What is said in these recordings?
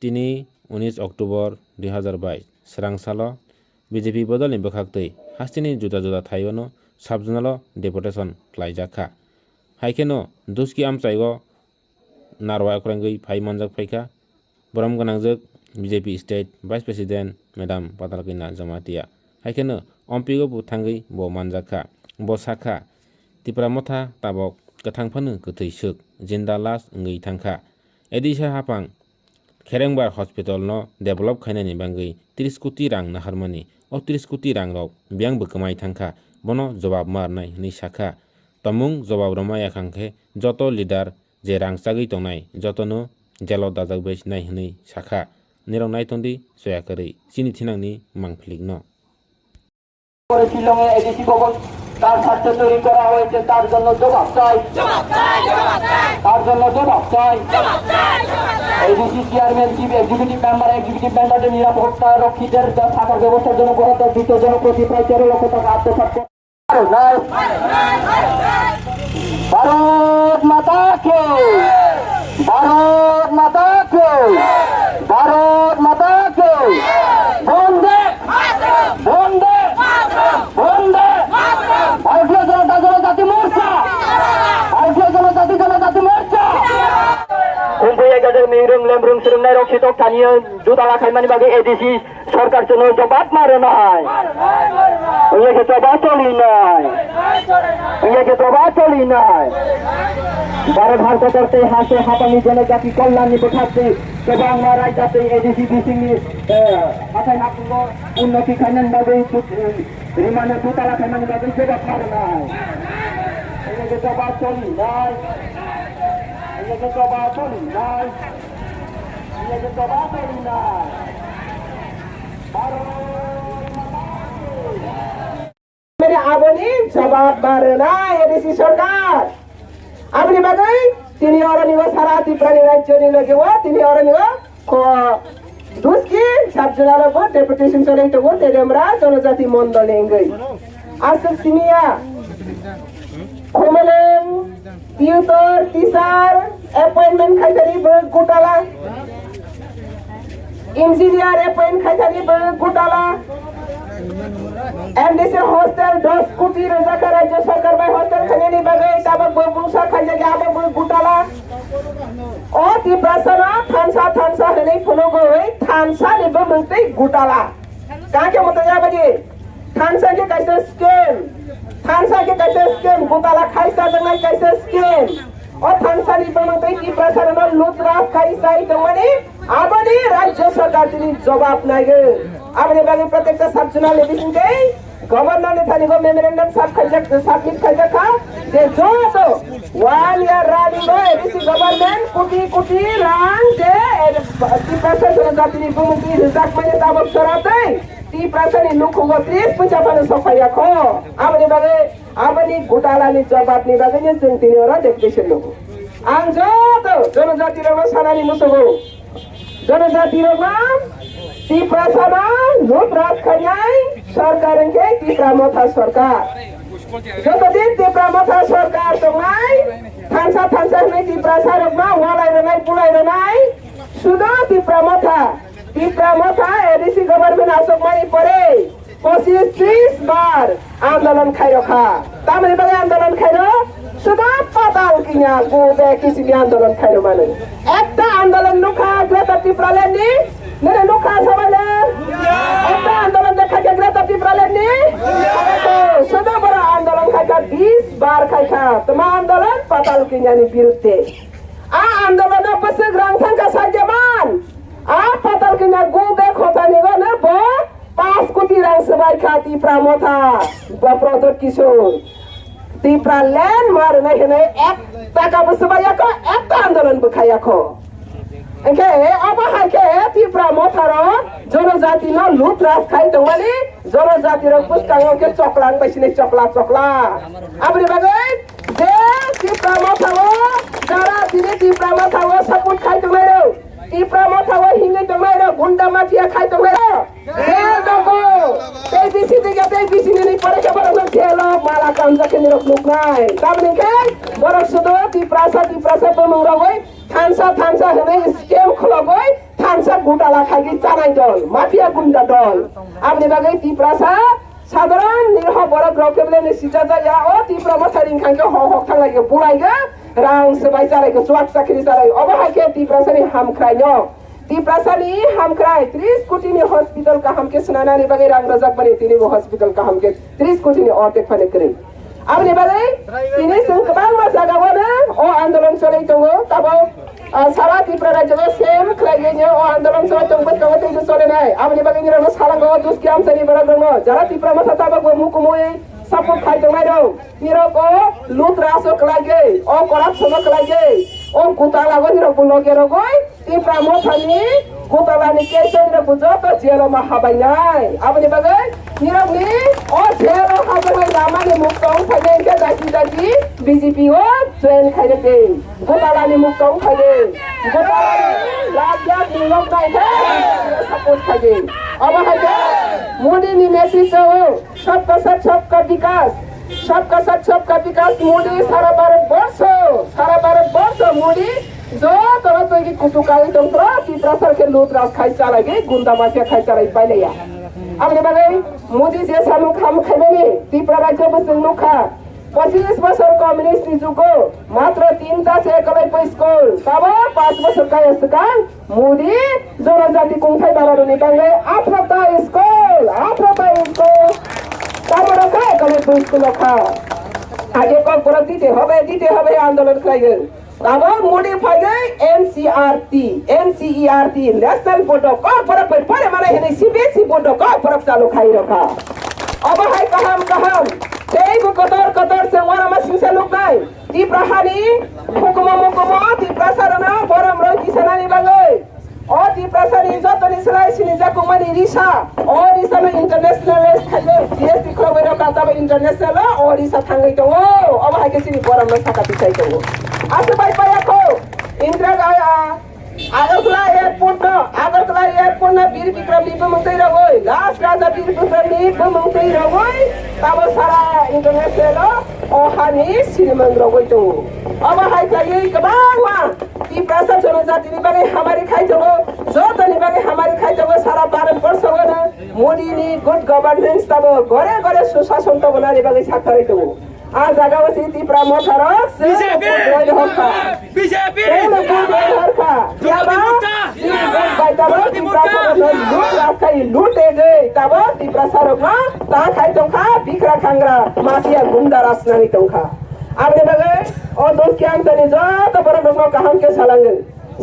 তিনি 19 October 2022 Srangsalo BJP bodolni bwkhaktwi hastini juda juda thaiwano subjonal deputation khlaijaka haikeno duski amchaigo narwa ekrangui phai manjak phaika borom ganangjak BJP state vice president madam Patalkina Jamatia haikeno ompigo buthangui bo manjaka bo sakha tipra motha tabok kathangphanu kwthai suk jinda las ngui thangkha edisa hapang Kherengbar hospital no develop khainani bangui 30 koti rang naharmani o 30 koti rang rok byang bwkamai thangkha bono jawab marnai ni sakha tamung jawab roma yakhangkhe joto leader je rangchagui tongnai jotono jelo dajakbai nai hini sakha nirok naitondi soyakari chini thinangni mangphlikno শিলংয়ে ADC ভবন তার স্বার্থে তৈরি করা হয়েছে তার জন্য জবাব চাই তার জন্য জবাব চাই এডিসি চেয়ারম্যান চিফ এক্সিকিউটিভ মেম্বারের নিরাপত্তা রক্ষীদের থাকার ব্যবস্থার জন্য বরাদ্দ দ্বিতীয় জন প্রতি প্রায় 13 লক্ষ টাকা আত্মসাৎ ভারত মাতা কে ভারত মাতা কে ভারত মাতা কে বন্দে বন্দে বন্দে ভারতীয় জনজাতি মোর্চা ভারতীয় জনজাতি মোর্চা কুম্ভয়া গেজের মিরুং লেমরুং সুরুংনাই রক্ষিত স্থানীয় দুতলা খাইমানি বাগে এডিসি সরকার জন্য জবাব মারে নাই ইয়েকে জবাব চলি নাই ইয়েকে জবাব চলি নাই বারে ভারত করতে হাসে হাঁপানি জনজাতি কল্যাণ নিপথাচ্ছে বাংলা রাজ্যতে এডিসি বিসিং হাসাই নাকুঙ্গ উন্নতি খাইনান বাগে রিমানের দুতলা খাইমানি বাগে জবাব মারে নাই ইয়েকে জবাব চলি নাই ইয়েকে জবাব চলি নাই ইয়েকে জবাব চলি নাই मेरे आबोनी जवाब मारे ना एडिसी सरकार আপনি বাগাই তিনি অরনিব সারা ত্রিপুরা রাজ্য নিলগেও তিনি অরনিব দুসকি সাবজনালগো ডেপুটেশন চলেইতগো তেরেমরা জনজাতি মন্ডলেঙ্গই আসক সিমিয়া খোমলেং টিউটর টিচার অ্যাপয়েন্টমেন্ট খাইতানি গোটালা इंजीनियर अपॉइंट खाइतानी घोटाला एमडीसी हॉस्टल 10 कोटी रोजगार राज्य सरकार बाय हॉस्टल खानेनी बागे ताबक बुंसा खाइजा आबो घोटाला ओ ती प्रसना थानसा हनै फुलोगो थानसा निबो मुंतै घोटाला काके मतया बागे थानसा के कैसे स्कैम घोटाला खाइसा जनाय कैसे स्कैम और थानसा निबो मुंतै ती प्रसना लुटरा खाइसा दमनि आबनी राज्य सरकार तिनी जवाब नागे आबनी बागे प्रत्येक सबजुनाल लेबिसिंगे गवर्नर ने थानीगो मेमोरेंडम सबमिट खाइजाखा जे जो 1 year रानिगो एडिसी गवर्नमेंट कोटी रां जे ती प्रसना जनजातिनि बुमुंति रिजार्व माने दाबक सरातै ती प्रसना नुखुगो 30 55 सफायाखो आबनी बागे आबनी घोटालानि जवाबनि बागे ने जों तिनिरा डेपुटेशन नुगो आं जतो जनजाति रंग सानानि मुसुगो जनजाति रंग ती प्रसना लुट राज खाइनाय सरकार के ती प्रमथा सरकार जतदिन ती प्रमथा सरकार दंनाय थानसा नै ती प्रसा रंगमा वालाय रनाय पुलाय रनाय सुदा ती प्रमथा एडिसी गवर्नमेंट आसकमानि परे 25-30 बार आंदोलन खाइरखा तामनि बागे आंदोलन खाइरो सुदा पाताल किना गोबे किसिनि आंदोलन खाइरो माने एकटा आंदोलन नुखा ग्रेटर टिप्रालेन्डनि नेरे नुखा सबाले एकटा आंदोलन देखा के ग्रेटर टिप्रालेन्डनि सुदा बरा आंदोलन खाइका 20 बार खाइका तमा आंदोलन पाताल किनानि बिरुद्धे आ आंदोलन बसे ग्रांथां का साजेमान आ पाताल किना गोबे खोतानि गने बो 5 कोटी रां सबाय खाती प्रामथा बप्रदर किशोर टिप्रा लैंड मार नहीं है एक टाका बसबायाको एक आंदोलन बखायाको एके अब हाके टिप्रा मोथारो जनजाति न लुट राज खाइ दंगाली जनजाति र पुस्काङो के चकलान पैसिने चकला आबनि बागे जे टिप्रा मोथारो जारा दिने टिप्रा मोथारो सपोर्ट खाइ दंगारो टिप्रा मोथारो हिङै दंगारो गुन्डा माफिया खाइ दंगारो ए दंगो तेबिसि नि परे के बरन खेलो माला कामजा के निरक लुकनाय ताबनि के बरक सुदो ती प्रासा बमंगरा गय थानसा हने स्केम खलो गय थानसा গোটালা খাইকে চানাই দল মাফিয়া গুন্ডা দল আপনি বাগে ত্রিপুরা সাধারণ নিরহ বড় গ্রহকে সিটা যায় ও ত্রিপুরা মশারিং খাইকে হক থাকলাইকে বুলাইগে রাং সবাই চালাইকে চুয়াক চাকরি চালাই অবহাইকে ত্রিপুরাসানি হামখ্রাই ন ত্রিপুরাসানি হামখ্রাই 30 কোটিनि हॉस्पिटल का हमके सुनानानि बागे रां रजाक बने तिनि हॉस्पिटल का हमके 30 कोटिनि अर्टेक फाने करे আপনি বাগে তিনি गोबां मा जागावनो अ आन्दोलन चलै दङ ताबो सारा त्रिपुरा राज्यआव सेम खालायनो अ आन्दोलन चलै दङ बसगाव तैनो चलेनाय আপনি बागे निरानो सालांगो दुस्की आमसानि बरा दङ जारा त्रिपुरा माथा ताबो मुकुमुय सापोर्ट खाइदों नायदों निरको लुट रासो खालायगे अ करापसन खालायगे अ गुतालागो निरको लगेरगय त्रिपुरा माथानि गुतालानि केसनि बुझो तो जेलो मा हाबायनाय আপনি बागे निरगनि अ जेलो हाबाय लामानि मुक्तं फायदे के दाखि बीजेपी ओ जयन खायदे दे गुतालानि मुक्तं फायदे गुतालानि राज्य निलम नायदे सपोर्ट खायदे अब हायदे मोदी नि नेतृत्व सबका साथ सबका विकास सबका साथ सबका विकास मोदी सारा भारत वर्ष मोदी जो तरह तो की कुसुकाई तंत्र त्रिपुरा सरकार लूट राज खाई चलागे गुंडा माफिया खाई चलाई पाइलेया आपने बागे मोदी जे सामु खाम खाइबेनि त्रिपुरा राज्य बसुं नुखा 25 बছর कम्युनिस्ट जुगो मात्र 3टा से एकलै स्कुल तब 5 बছर का यसका मोदी जनजाति कुंथाइ बारारुनि बांगे 18टा स्कुल তারপরে কা একলাই স্কুল খা আগে কক বড় দিতে হবে আন্দোলন খাইগে তারপর modify gay NCERT national board of corporate পরে মানে হেনে সিবিএসই বোর্ড অফ কর্পোরেট চালু খাই রাখা অবহাই কাহাম সেই কতর সে ওরামা সিংসা লোক নাই ত্রিপুরাহানি হুকুমা ত্রিপুরা সারানা বরম রই কিসানানি বাগৈ ओ ত্রিপুরাসানি যতনি সলাই সিনি জাকু মানি রিসা ও রিসা নো ইন্টারন্যাশনাল খাইলে জিএসটি খবর কাতাবে ইন্টারন্যাশনাল ও রিসা থাঙ্গাই তো ও অবহাইকে সিনি বরম নো সাকা পিছাই তো আসে বাই পায়াকো ইন্দ্রা গায়া আগরতলা এয়ারপোর্ট না বীর বিক্রম লিপে মন্তই রগই লাস্ট রাজা বীর বিক্রম লিপে মন্তই রগই তাবো সারা ইন্টারন্যাশনাল ও হানি সিনেমান রগই তো অবহাই তাই গবাংমা ত্রিপুরা जनजातिनि बागे हमारी खाइजोगो जतनि बागे हमारी खाइजोगो सारा भारत वर्षगोनो मोदीनि गुड गभर्नेन्स तब घरे सुशासन तब नानि बागे साथारै दङ आ जागाव सि त्रिपुरा मथार बीजेपी हरखा याबा लुटे गई तब त्रिपुरा सरगमा ता खाइजोखा बिक्रा खांग्रा माफिया गुंडा रासनानि दंखा आपने बागे ओ दोस्त के आमसानि जत बरो दङ काहाम के सालांगो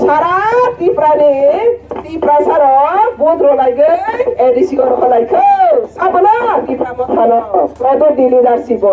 सारा त्रिपुरा सार बोद्रो लाइगे एडिसी गरो लाइखो साबना त्रिपुरा मथानो प्रदो लिडारशिप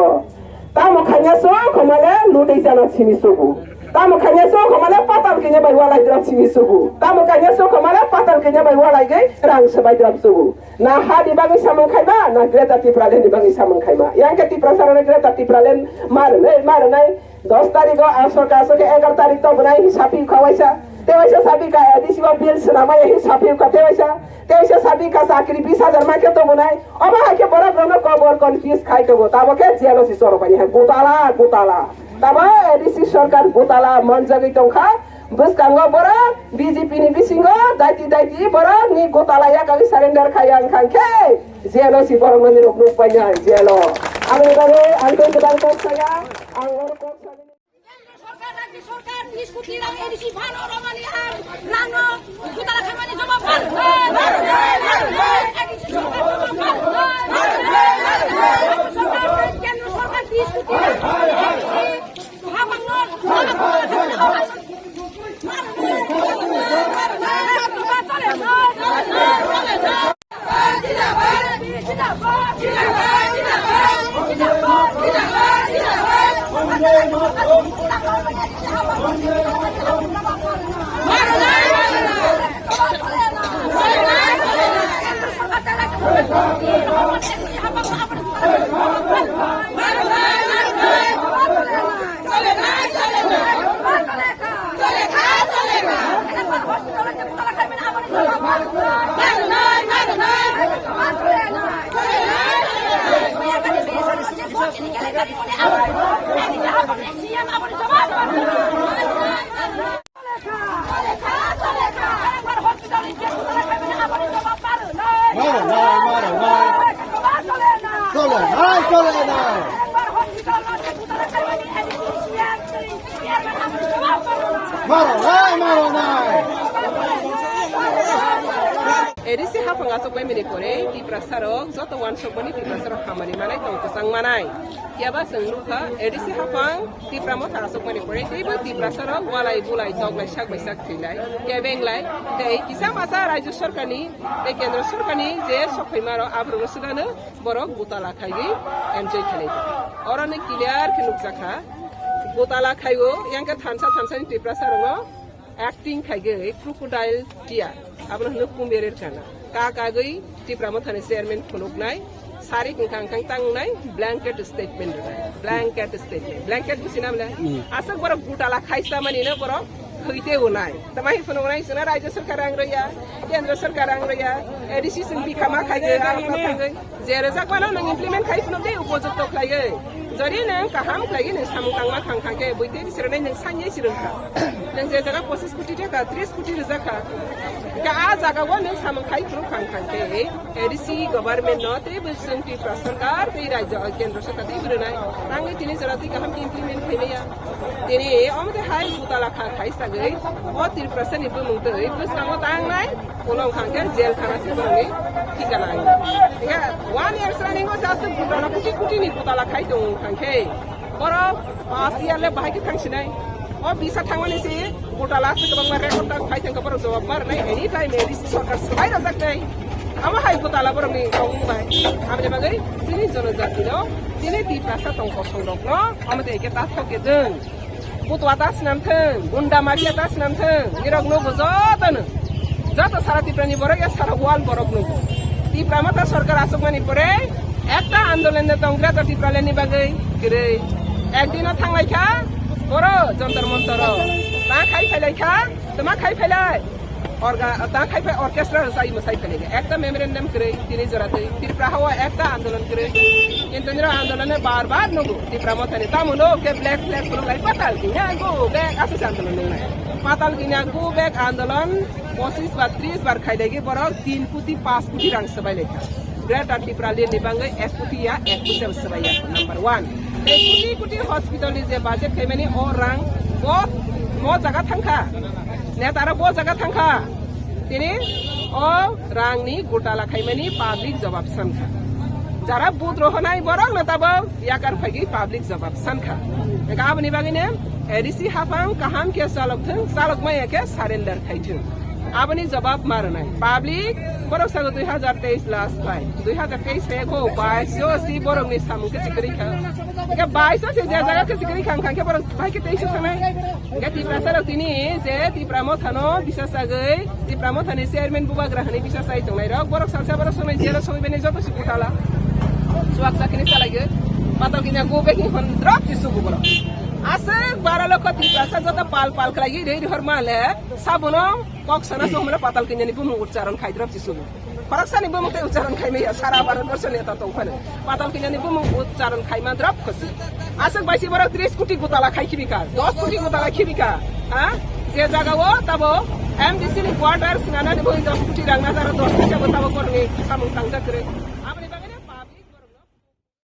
तामो खान्यासो खमाले लुटै जाना छिमिसुगु तामो खान्यासो खमाले पाताल किने बाइवा लाइद्राब छिमिसुगु तामो खान्यासो खमाले पाताल किने बाइवा लाइगे रां सबाइद्राब सुगु ना हादि बागे सामन खाइबा ना ग्रेटा त्रिपुरालेन बागे सामन खाइबा यांके त्रिपुरा सारने ग्रेटा त्रिपुरालेन मारनै 10 तारिख सरकार 11 तारिख तो बनाई हिसाबी खवाइसा तेवैसा साबी का एडिसी वा बिल सनामा यही साफी का तेवैसा साबी का साकरी 20,000 मा के तो बनाई अब हाके बड़ा ब्रह्म कबर कन्फ्यूज खाइ तो ताबो के जेलोसी सरो पनि है गोताला तब एडिसी सरकार गोताला मन जगै तंखा बसकांगो बरा बीजेपी नि बिसिंगो दाइति बरा नि गोताला या का सरेंडर खायां खांखे जेलोसी बरा मनि रोक्नु पाइना जेलो आमे बारे आइतो गदान को saya angor ko सरकार 30 कोटी रां एडिसी भानो रमानि आं रांगो गोताला खामानि जमा फाल एडिसी सरकार सरकार केन्द्र सरकार 30 कोटी চলে নাই মারো নাই एडिसि हाफांगा सबै मिनि परे तिप्रा सारक जत वान सबनि तिप्रा सारक खामानि मानाय दं कसं मानाय याबा सोंलुखा एडिसि हाफां तिप्रा मथा सबनि परे दैबो तिप्रा सारक वालाय बुलाय दगलाय साक बैसाक थैलाय केबेंलाय दै किसा मासा राज्य सरकारनि दै केन्द्र सरकारनि जे सफैमारो आब्रुनो सुदानो बरक बुताला खायगै एनजय खालाय अरने क्लियर के नुकजाखा बुताला खायो यांका थानसानि तिप्रा सारक एक्टिंग खायगै क्रोकोडाइल टिया abang nuk kumberer kana kagai tipra mathane chairman khuluknai sari kangkang tangnai blanket statement blanket businamla asak borok gutala khaisa mani na borok khite unai tamai phununai suna rajya sarkar angroya kendra sarkar angroya edisi sing bikama khaigai apai jere jakmana nang implement khai phunuk dei upojukto khlaigai jari nang kaham khlaigai nang samungtangma khangkhangke boite bisirnai nang sanyai sirungkha nang je jaga 25 कोटी taka 30 कोटी rejaka ka jaga wa nang samung khai phunuk khangkhangke edisi government no te busung ti sarkar te rajya kendra sarkar te birnai nangai tini jarati kaham implement khaineya tini amade hai butala khai sagai o 3% ni bumung te busang tangnai polong khangke jail khana se borni ঠিকানা ঠিক আছে 1 year running was as butala kuti ni butala khai dong khangke boro pasiale bahagi thangsinai o bisa thangmani se butala se kabang mare konta khai thang boro jawab mar nai any time edisi sarkar sabai razak nai ama hai butala boro ni kong bai amne bagai sini jonojati no sini di prasa tong kosong dok no amate ke ta thoke deng butwa tas nam theng gunda maria tas nam theng nirok no bojotan jata sara tiprani borok ya sara wal borok no tipra mata sarkar asokmani pore ekta andolon tonggra to tipraleni bagai gere ekdino thanglaikha boro jantar montar ta khai phailaikha tama khai phailai orga ta khai phai orchestra sai masai phailai ekta memorandum gere tini jorate tipra hawa ekta andolon gere intendra andolone bar nugo tipra mata ni tamulo ke black pro lai patal kinya go back asus andolon nai patal kinya go back andolon 25 bar 30 bar khailai borok 3 कोटी 5 कोटी rang sabai lekha great tipra le nibangai 1 कोटी ya 1 कोटी sabai ya number 1 कोटी hospital ni je budget khaimani o rang bo jaga thangkha netara bo jaga thangkha tini o rang ni gotala khaimani public jawab sankha jara buth rohonai borok na tabo yakar phagi public jawab sankha eka abni bagine edisi hafang kaham ke salok thung salok mai ke surrender khaithung abani jawab marnai public borok sago 2023 last time 2023 pe ko 22 si borok ni samung ke sikri kha ke 22 se jaga ke sikri khang ke borok bhai ke 23 thanai ke tipra sarok tini je tipra mo thano bisa sagai tipra mo thani chairman buba grahani bisa sai tongnai rok borok salsa borok sonai jela sonai bene joto sikutala suak sakini salage patal kinya go back in drop si sugu borok asek bara lokot tipra sa jota pal khlai rei hormale sabono koksana somla patal kinya ni bumu ucharan khai drop si sugu Paraksa ni bumuk te ucaran khai me ya sara baran version eta tong phane patal kinya ni bumuk ucaran khai ma drop khosi asek baisi bara 30 कोटी gutala khai khibika 10 कोटी gutala khibika ha je jaga wo tabo MDC ni quarter sinana ni boi 10 कोटी rangna jara 10 koटी tabo korni samung tangja kre